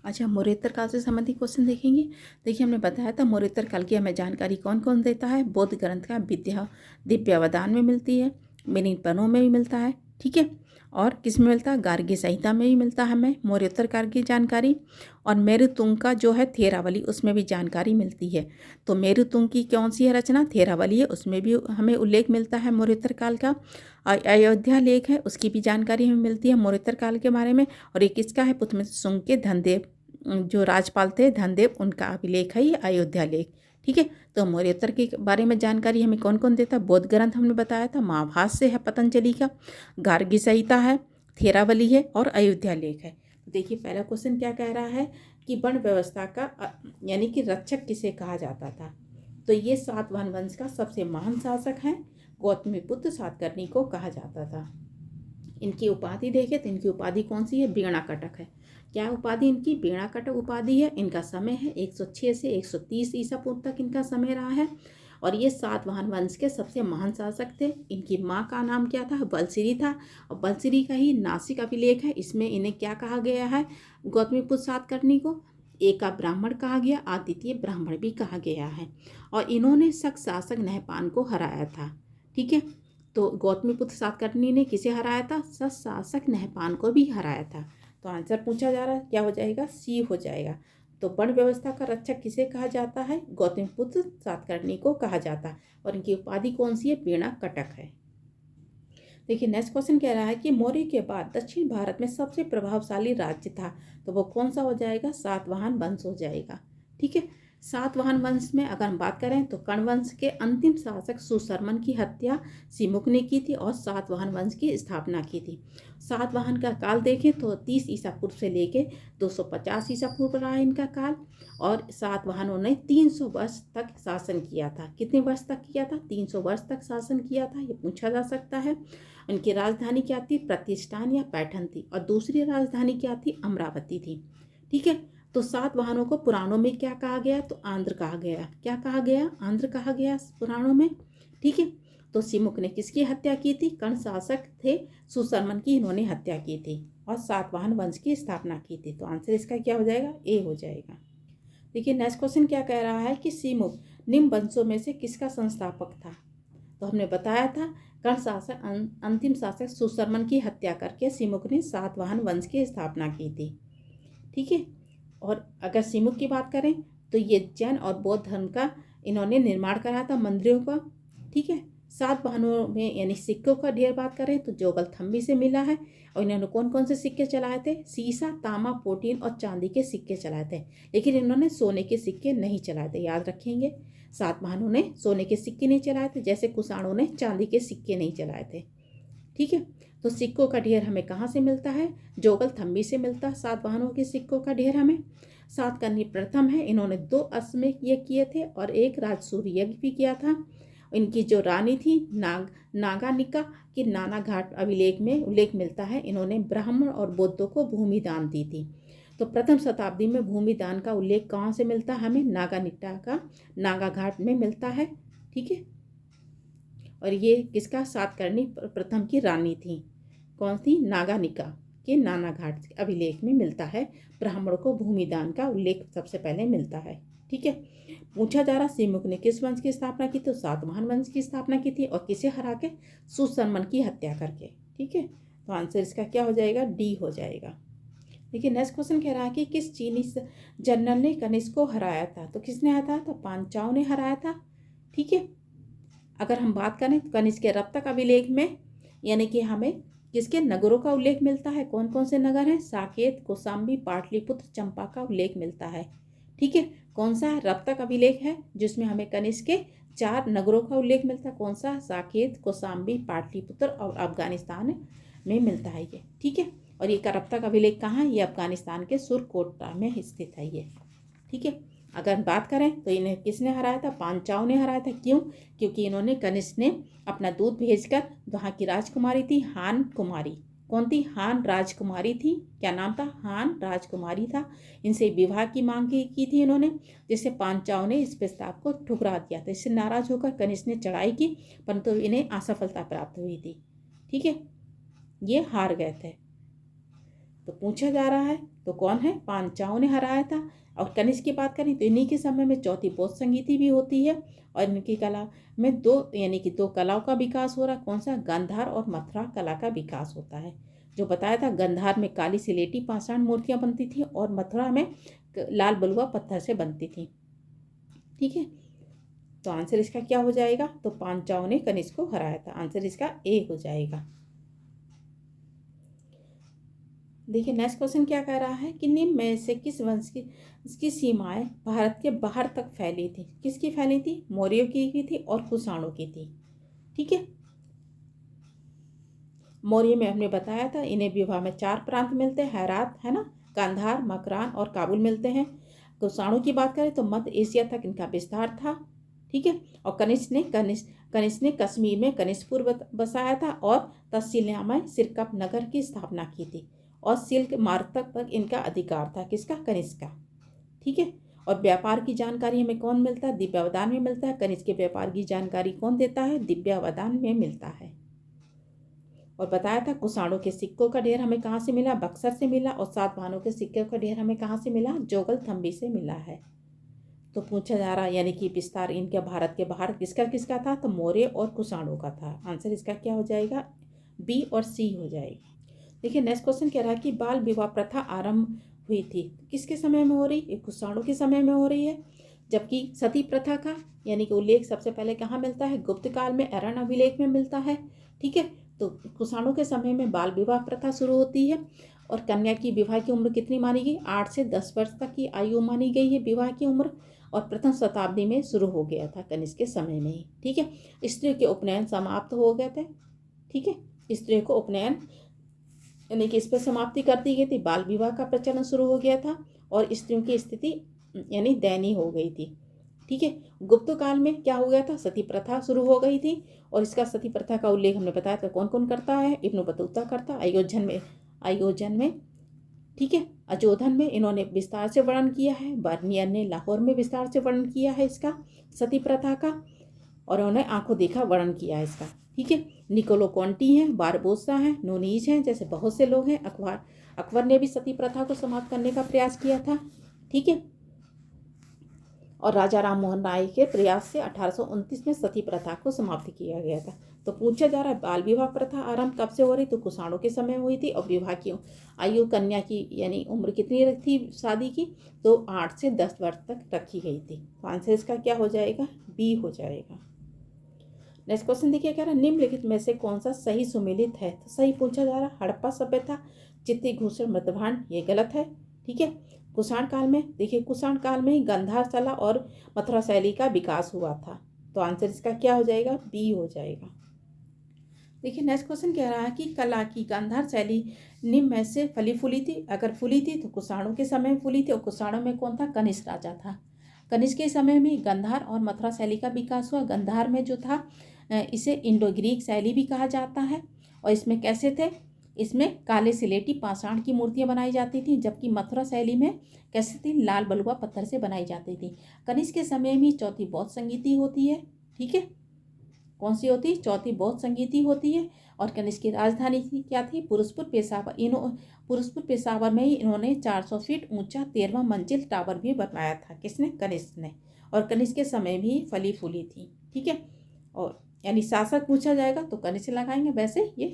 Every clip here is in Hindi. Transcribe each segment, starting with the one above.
अच्छा, मौर्योत्तर काल से संबंधित क्वेश्चन देखेंगे। देखिए, हमने बताया था मौर्योत्तर काल की हमें जानकारी कौन कौन देता है। बौद्ध ग्रंथ का विद्या दिव्यावदान में मिलती है, मिलिंद में भी मिलता है, ठीक है। और किस में मिलता है? गार्गी संहिता में भी मिलता है हमें मौर्योत्तर काल की जानकारी। और मेरुतुंग का जो है थेरावली, उसमें भी जानकारी मिलती है। तो मेरुतुंग की कौन सी है रचना? थेरावली है, उसमें भी हमें उल्लेख मिलता है मौर्योत्तर काल का। अयोध्या लेख है, उसकी भी जानकारी हमें मिलती है मौर्योत्तर काल के बारे में। और ये किसका है? पुष्यमित्र के धनदेव जो राजपाल थे, धनदेव, उनका अभिलेख है ये अयोध्या लेख, ठीक है। तो मौर्योत्तर के बारे में जानकारी हमें कौन कौन देता है? बौद्ध ग्रंथ हमने बताया था, महाभाष्य है पतंजलि का, गार्गी संहिता है, थेरावली है और अयोध्या लेख है। तो देखिए, पहला क्वेश्चन क्या कह रहा है कि वर्ण व्यवस्था का यानी कि रक्षक किसे कहा जाता था? तो ये सातवाहन वंश का सबसे महान शासक है, गौतमीपुत्र सातकर्णी को कहा जाता था। इनकी उपाधि देखें तो इनकी उपाधि कौन सी है? वीणा कटक है। क्या उपाधि इनकी? वीणा कटक उपाधि है। इनका समय है 106 से 130 ईसा पूर्व तक इनका समय रहा है। और ये सातवाहन वंश के सबसे महान शासक थे। इनकी माँ का नाम क्या था? बलसिरी था। और बलसिरी का ही नासिक अभिलेख है, इसमें इन्हें क्या कहा गया है? गौतमीपुत्र सातकर्णी को एका ब्राह्मण कहा गया, आदित्य ब्राह्मण भी कहा गया है। और इन्होंने शक शासक नहपान को हराया था, ठीक है। तो गौतमीपुत्र सातकर्णी ने किसे हराया था? सत शासक नहपान को भी हराया था। तो आंसर पूछा जा रहा है, क्या हो जाएगा? सी हो जाएगा। तो वर्ण व्यवस्था का रक्षक किसे कहा जाता है? गौतमीपुत्र सातकर्णी को कहा जाता है। और इनकी उपाधि कौन सी है? वीणा कटक है। देखिए, नेक्स्ट क्वेश्चन कह रहा है कि मौर्य के बाद दक्षिण भारत में सबसे प्रभावशाली राज्य था, तो वो कौन सा हो जाएगा? सातवाहन वंश हो जाएगा, ठीक है। सातवाहन वंश में अगर हम बात करें तो कर्ण वंश के अंतिम शासक सुशर्मन की हत्या सिमुक ने की थी और सातवाहन वंश की स्थापना की थी। सातवाहन का काल देखें तो 30 ईसा पूर्व से लेके 250 ईसा पूर्व रहा इनका काल। और सातवाहनों ने 300 वर्ष तक शासन किया था। कितने वर्ष तक किया था? 300 वर्ष तक शासन किया था, ये पूछा जा सकता है। उनकी राजधानी क्या थी? प्रतिष्ठान या पैठन थी। और दूसरी राजधानी क्या थी? अमरावती थी, ठीक है। तो सातवाहनों को पुराणों में क्या कहा गया? तो आंध्र कहा गया। क्या कहा गया? आंध्र कहा गया पुराणों में, ठीक है। तो सिमुक ने किसकी हत्या की थी? कर्ण शासक थे सुशर्मन की इन्होंने हत्या की थी और सातवाहन वंश की स्थापना की थी। तो आंसर इसका क्या हो जाएगा? ए हो जाएगा। देखिए, नेक्स्ट क्वेश्चन क्या कह रहा है कि सिमुक निम्न वंशों में से किसका संस्थापक था? तो हमने बताया था कर्ण शासक अंतिम शासक सुशर्मन की हत्या करके सिमुक ने सातवाहन वंश की स्थापना की थी, ठीक है। और अगर सिमुक की बात करें तो ये जैन और बौद्ध धर्म का इन्होंने निर्माण करा था, मंदिरों का, ठीक है। सातवाहनों में यानी सिक्कों का ढेर बात करें तो जोगलथम्बी से मिला है। और इन्होंने कौन कौन से सिक्के चलाए थे? सीसा, तांबा, पोटीन और चांदी के सिक्के चलाए थे। लेकिन इन्होंने सोने के सिक्के नहीं चलाए थे, याद रखेंगे। सातवाहनों ने सोने के सिक्के नहीं चलाए थे, जैसे कुषाणों ने चांदी के सिक्के नहीं चलाए थे, ठीक है। तो सिक्कों का ढेर हमें कहाँ से मिलता है? जोगलथम्बी से मिलता है सातवाहनों के सिक्कों का ढेर हमें। सातकर्णी प्रथम है, इन्होंने 2 अश्वमेध यज्ञ किए थे और एक राजसूय यज्ञ भी किया था। इनकी जो रानी थी नागानिका की नाना घाट अभिलेख में उल्लेख मिलता है, इन्होंने ब्राह्मण और बौद्धों को भूमि दान दी थी। तो प्रथम शताब्दी में भूमि दान का उल्लेख कहाँ से मिलता है? हमें नागानिका का नागा घाट में मिलता है, ठीक है। और ये किसका? सातकर्णी प्रथम की रानी थी। कौन सी? नागानिका के नाना घाट अभिलेख में मिलता है। ब्राह्मणों को भूमि दान का उल्लेख सबसे पहले मिलता है, ठीक है। पूछा जा रहा सिमुक ने किस वंश की स्थापना की? तो सातवाहन वंश की स्थापना की थी। और किसे हरा के? सुशर्मन की हत्या करके, ठीक है। तो आंसर इसका क्या हो जाएगा? डी हो जाएगा। देखिए, नेक्स्ट क्वेश्चन कह रहा है कि किस चीनी जनरल ने कनिष्क को हराया था? तो किसने हराया था? तो पांचाल ने हराया था, ठीक है। अगर हम बात करें कनिष्क के रक्तक अभिलेख में यानी कि हमें किसके नगरों का उल्लेख मिलता है? कौन कौन से नगर हैं? साकेत, कौशाम्बी, पाटलिपुत्र, चंपा का उल्लेख मिलता है, ठीक है। कौन सा रक्तक अभिलेख है जिसमें हमें कनिष्क के 4 नगरों का उल्लेख मिलता है? कौन सा? साकेत, कौशाम्बी, पाटलिपुत्र और अफगानिस्तान में मिलता है ये, ठीक है। और ये रक्तक अभिलेख कहाँ है? ये अफगानिस्तान के सुरकोटा में स्थित है ये, ठीक है। अगर बात करें तो इन्हें किसने हराया था? पांचाल ने हराया था। क्यों? क्योंकि इन्होंने कनिष्क ने अपना दूध भेजकर वहाँ की राजकुमारी थी हान कुमारी। कौन थी? हान राजकुमारी थी। क्या नाम था? हान राजकुमारी था। इनसे विवाह की मांग की थी इन्होंने, जिससे पांचाल ने इस प्रस्ताव को ठुकरा दिया था। इससे नाराज होकर कनिष्क ने चढ़ाई की, परंतु इन्हें असफलता प्राप्त हुई थी, ठीक है। ये हार गए थे। तो पूछा जा रहा है तो कौन है, पांचालों ने हराया था। और कनिष्क की बात करें तो इन्हीं के समय में चौथी बौद्ध संगीति भी होती है और इनकी कला में दो कलाओं का विकास हो रहा है। कौन सा, गांधार और मथुरा कला का विकास होता है। जो बताया था, गांधार में काली सिलेटी पाषाण मूर्तियां बनती थी और मथुरा में लाल बलुआ पत्थर से बनती थी। ठीक है, तो आंसर इसका क्या हो जाएगा, तो पांचालों ने कनिष्क को हराया था। आंसर इसका ए हो जाएगा। देखिए नेक्स्ट क्वेश्चन क्या कह रहा है कि निम्न में से किस वंश की सीमाएं भारत के बाहर तक फैली थी। किसकी फैली थी, मौर्यों की थी और कुषाणों की थी। ठीक है, मौर्य में हमने बताया था इन्हें विवाह में 4 प्रांत मिलते हैं, हेरात है ना, गांधार, मकरान और काबुल मिलते हैं। कुषाणों की बात करें तो मध्य एशिया तक इनका विस्तार था। ठीक है, और कनिष्क ने कश्मीर में कनिष्कपुर बसाया था और तहसील में सिरकप नगर की स्थापना की थी और सिल्क मार्ग तक पर इनका अधिकार था। किसका, कनिष्क का। ठीक है, और व्यापार की जानकारी हमें कौन मिलता है, दिव्यावदान में मिलता है। कनिष्क के व्यापार की जानकारी कौन देता है, दिव्यावदान में मिलता है। और बताया था कुषाणों के सिक्कों का ढेर हमें कहाँ से मिला, बक्सर से मिला। और सातवाहनों के सिक्कों का ढेर हमें कहाँ से मिला, जोगलथम्बी से मिला है। तो पूछा जा रहा है यानी कि विस्तार इनके भारत के बाहर किसका किसका था, तो मौर्य और कुषाणों का था। आंसर इसका क्या हो जाएगा, बी और सी हो जाएगा। देखिए नेक्स्ट क्वेश्चन कह रहा है कि बाल विवाह प्रथा आरंभ हुई थी किसके समय में हो रही, एक कुषाणों के समय में हो रही है। जबकि सती प्रथा का यानी कि उल्लेख सबसे पहले कहाँ मिलता है, गुप्त काल में अरण्य अभिलेख में मिलता है। ठीक है, तो कुषाणों के समय में बाल विवाह प्रथा शुरू होती है और कन्या की विवाह की उम्र कितनी मानी गई, 8 से 10 वर्ष तक की आयु मानी गई है विवाह की उम्र। और प्रथम शताब्दी में शुरू हो गया था, कनिष्क के समय में ही। ठीक है, स्त्री के उपनयन समाप्त हो गए थे। ठीक है, स्त्री को उपनयन यानी कि इस पर समाप्ति कर दी गई थी, बाल विवाह का प्रचलन शुरू हो गया था और स्त्रियों की स्थिति यानी दयनीय हो गई थी। ठीक है, गुप्त काल में क्या हो गया था, सती प्रथा शुरू हो गई थी और इसका सती प्रथा का उल्लेख हमने बताया था कौन कौन करता है, इब्न बतूता करता आयोजन में। ठीक है, अजोधन में इन्होंने विस्तार से वर्णन किया है, बर्नियर ने लाहौर में विस्तार से वर्णन किया है इसका सती प्रथा का और उन्होंने आंखों देखा वर्णन किया है इसका। ठीक है, निकोलो कॉन्टी हैं, बारबोसा हैं, नोनीज हैं, जैसे बहुत से लोग हैं। अकबर ने भी सती प्रथा को समाप्त करने का प्रयास किया था। ठीक है, और राजा राम मोहन राय के प्रयास से 1829 में सती प्रथा को समाप्त किया गया था। तो पूछा जा रहा है बाल विवाह प्रथा आरंभ कब से हो रही, तो कुषाणों के समय हुई थी और विवाह की आयु कन्या की यानी उम्र कितनी थी शादी की, तो 8 से 10 वर्ष तक रखी गई थी। तो आंसर इसका क्या हो जाएगा, बी हो जाएगा। नेक्स्ट क्वेश्चन देखिए, कह रहा है निम्नलिखित में से कौन सा सही सुमेलित है। तो सही पूछा जा रहा है हड़प्पा सभ्यता, चित्ती-घूसर मृतभांड, ये गलत है। ठीक है, कुषाण काल में देखिए, कुषाण काल में ही गांधार कला और मथुरा शैली का विकास हुआ था। तो आंसर इसका क्या हो जाएगा, बी हो जाएगा। देखिए नेक्स्ट क्वेश्चन कह रहा है कि कला की गांधार शैली निम्न में से फली फूली थी। अगर फूली थी तो कुषाणों के समय में फूली थी और कुषाणों में कौन था, कनिष्क राजा था। कनिष्क के समय में गांधार और मथुरा शैली का विकास हुआ। गांधार में जो था इसे इंडो ग्रीक शैली भी कहा जाता है और इसमें कैसे थे, इसमें काले सिलेटी पाषाण की मूर्तियां बनाई जाती थी। जबकि मथुरा शैली में कैसे थी, लाल बलुआ पत्थर से बनाई जाती थी। कनिष्क के समय में चौथी बौद्ध संगीति होती है। ठीक है, कौन सी होती है, चौथी बौद्ध संगीति होती है। और कनिष्क की राजधानी क्या थी, पुरुषपुर पेशावर। पुरुषपुर पेशावर में ही इन्होंने 400 फीट ऊंचा 13वां मंजिल टावर भी बनवाया था। किसने, कनिष्क ने। और कनिष्क के समय भी फली फूली थी। ठीक है, और यानी शासक पूछा जाएगा तो कनिष्क लगाएंगे, वैसे ये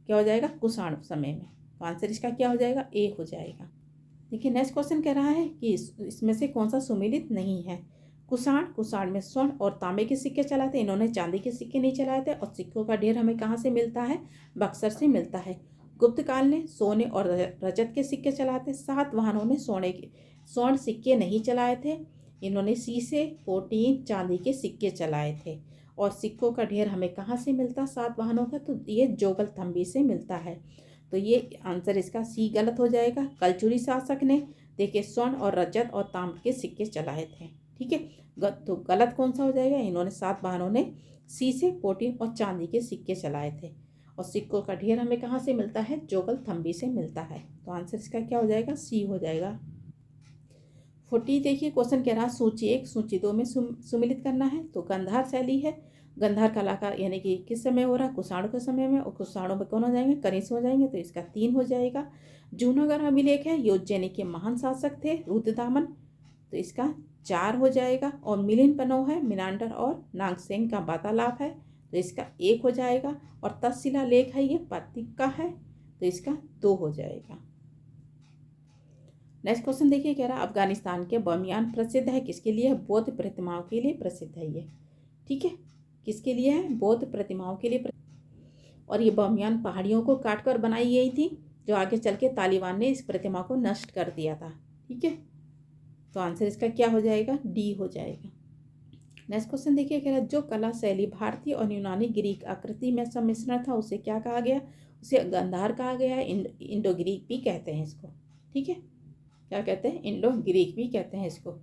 क्या हो जाएगा, कुषाण समय में। तो आंसर इसका क्या हो जाएगा, ए हो जाएगा। देखिए नेक्स्ट क्वेश्चन कह रहा है कि इसमें से कौन सा सुमेलित नहीं है। कुषाण में स्वर्ण और तांबे के सिक्के चलाए थे, इन्होंने चांदी के सिक्के नहीं चलाए थे। और सिक्कों का ढेर हमें कहाँ से मिलता है, बक्सर से मिलता है। गुप्त काल ने सोने और रजत के सिक्के चलाए थे। सातवाहनों ने स्वर्ण सिक्के नहीं चलाए थे, इन्होंने शीशे, पोटीन, चांदी के सिक्के चलाए थे। और सिक्कों का ढेर हमें कहाँ से मिलता, सातवाहनों का, तो ये जोगलथम्बी से मिलता है। तो ये आंसर इसका सी गलत हो जाएगा। कलचुरी शासक ने देखिए स्वर्ण और रजत और तांबे के सिक्के चलाए थे। ठीक है, तो गलत कौन सा हो जाएगा, इन्होंने सातवाहनों ने शीशे, पोटीन और चांदी के सिक्के चलाए थे। और सिक्कों का ढेर हमें कहाँ से मिलता है, जोगलथम्बी से मिलता है। तो आंसर इसका क्या हो जाएगा, सी हो जाएगा। 40 देखिए क्वेश्चन कह रहा है सूची 1 सूची 2 में सुमिलित करना है। तो गांधार शैली है गंधार कला का यानी कि किस समय हो रहा है, कुषाणु के समय में, और कुषाणु में कौन हो जाएंगे, कनिष्क हो जाएंगे, तो इसका 3 हो जाएगा। जूनागढ़ अभिलेख है, ये उज्जैनी के महान शासक थे रुद्रदामन, तो इसका 4 हो जाएगा। और मिलिंद पन्नौ है, मिनांडर और नागसेन का वार्तालाप है, तो इसका 1 हो जाएगा। और तक्षशिला लेख है, ये पातिक का है, तो इसका 2 हो जाएगा। नेक्स्ट क्वेश्चन देखिए, कह रहा है अफगानिस्तान के बामियान प्रसिद्ध है, किसके लिए, बौद्ध प्रतिमाओं के लिए प्रसिद्ध है ये। ठीक है, किसके लिए है, बौद्ध प्रतिमाओं के लिए। और ये बामियान पहाड़ियों को काटकर बनाई गई थी, जो आगे चल के तालिबान ने इस प्रतिमा को नष्ट कर दिया था। ठीक है, तो आंसर इसका क्या हो जाएगा, डी हो जाएगा। नेक्स्ट क्वेश्चन देखिए, कह रहा है जो कला शैली भारतीय और यूनानी ग्रीक आकृति में सम्मिश्रण था, उसे क्या कहा गया, उसे गांधार कहा गया है, इंडो ग्रीक भी कहते हैं इसको। ठीक है, क्या कहते हैं, इंडो ग्रीक भी कहते हैं इसको।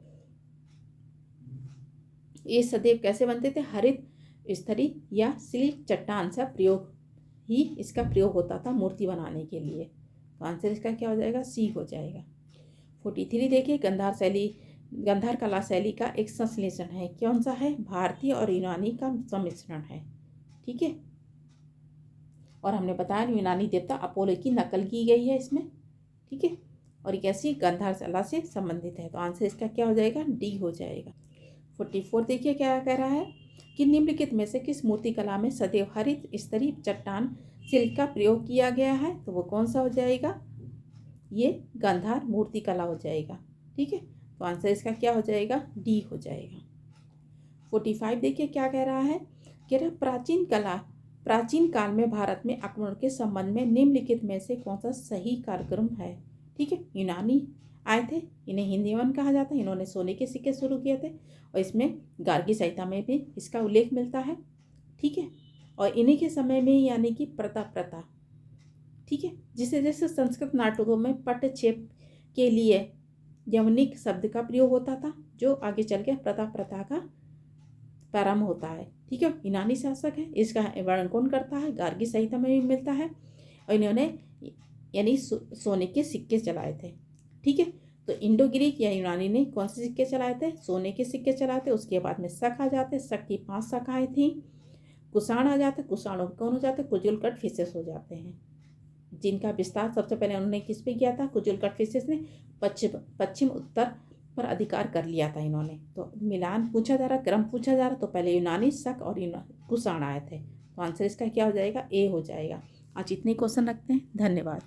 ये सदैव कैसे बनते थे, हरित स्तरी या सिल्क चट्टान से प्रयोग ही इसका प्रयोग होता था मूर्ति बनाने के लिए, तो आंसर इसका क्या हो जाएगा, सी हो जाएगा। 43 देखिए, गांधार कला शैली का एक संश्लेषण है, कौन सा है, भारतीय और यूनानी का सम्मिश्रण है। ठीक है, और हमने बताया यूनानी देवता अपोलो की नकल की गई है इसमें। ठीक है, और ये कैसी, गांधार कला से संबंधित है, तो आंसर इसका क्या हो जाएगा, डी हो जाएगा। 44 देखिए, क्या कह रहा है कि निम्नलिखित में से किस मूर्ति कला में सदैव हरित स्तरी चट्टान सिल्क का प्रयोग किया गया है, तो वो कौन सा हो जाएगा, ये गांधार मूर्ति कला हो जाएगा। ठीक है, तो आंसर इसका क्या हो जाएगा, डी हो जाएगा। 45 देखिए, क्या कह रहा है, कह रहा प्राचीन काल में भारत में आक्रमण के संबंध में निम्नलिखित में से कौन सा सही कार्यक्रम है। ठीक है, यूनानी आए थे, इन्हें हिंदीवन कहा जाता है, इन्होंने सोने के सिक्के शुरू किए थे, और इसमें गार्गी संहिता में भी इसका उल्लेख मिलता है। ठीक है, और इन्हीं के समय में यानी कि प्रथा। ठीक है, जिसे जैसे संस्कृत नाटकों में पटक्षेप के लिए यवनिक शब्द का प्रयोग होता था, जो आगे चल के प्रथा का प्रारंभ होता है। ठीक है, यूनानी शासक है, इसका वर्णन कौन करता है, गार्गी संहिता में भी मिलता है, और इन्होंने यानी सोने के सिक्के चलाए थे। ठीक है, तो इंडो ग्रीक या यूनानी ने कौन से सिक्के चलाए थे, सोने के सिक्के चलाए थे। उसके बाद में शक आ जाते, शक की 5 शाखाएं थी। कुषाण आ जाते, कुषाणों कौन हो जाते, कुजुलकट फिशेस हो जाते हैं, जिनका विस्तार सबसे पहले उन्होंने किस पे किया था, कुजुलकट फिशेस ने पश्चिम उत्तर पर अधिकार कर लिया था इन्होंने। तो मिलान पूछा जा रहा, क्रम पूछा जा रहा, तो पहले यूनानी, शक और कुषाण आए थे, तो आंसर इसका क्या हो जाएगा, ए हो जाएगा। आज इतने क्वेश्चन रखते हैं, धन्यवाद।